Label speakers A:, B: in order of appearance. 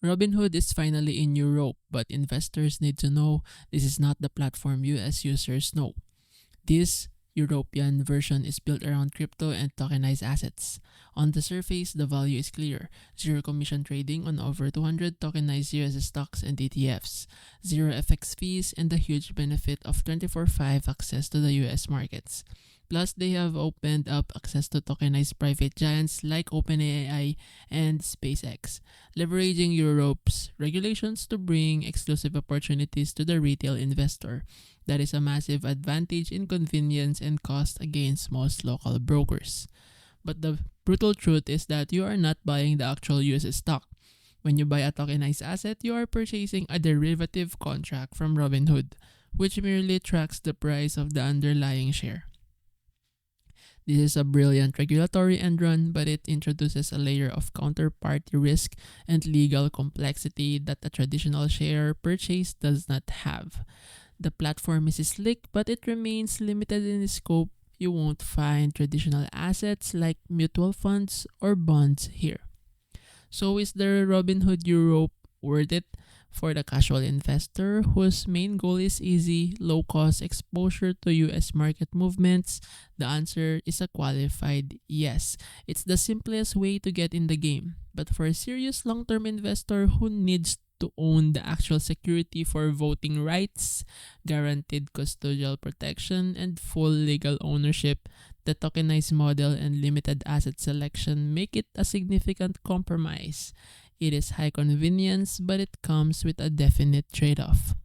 A: Robinhood is finally in Europe, but investors need to know this is not the platform US users know. This European version is built around crypto and tokenized assets. On the surface, the value is clear: zero commission trading on over 200 tokenized US stocks and ETFs, zero FX fees, and the huge benefit of 24/5 access to the US markets. Plus, they have opened up access to tokenized private giants like OpenAI and SpaceX, leveraging Europe's regulations to bring exclusive opportunities to the retail investor. That is a massive advantage in convenience and cost against most local brokers. But the brutal truth is that you are not buying the actual US stock. When you buy a tokenized asset, you are purchasing a derivative contract from Robinhood, which merely tracks the price of the underlying share. This is a brilliant regulatory end run, but it introduces a layer of counterparty risk and legal complexity that a traditional share purchase does not have. The platform is slick, but it remains limited in scope. You won't find traditional assets like mutual funds or bonds here. So is the Robinhood Europe worth it for the casual investor whose main goal is easy, low-cost exposure to US market movements? The answer is a qualified yes. It's the simplest way to get in the game. But for a serious long-term investor who needs to own the actual security for voting rights, guaranteed custodial protection, and full legal ownership, the tokenized model and limited asset selection make it a significant compromise. It is high convenience, but it comes with a definite trade off.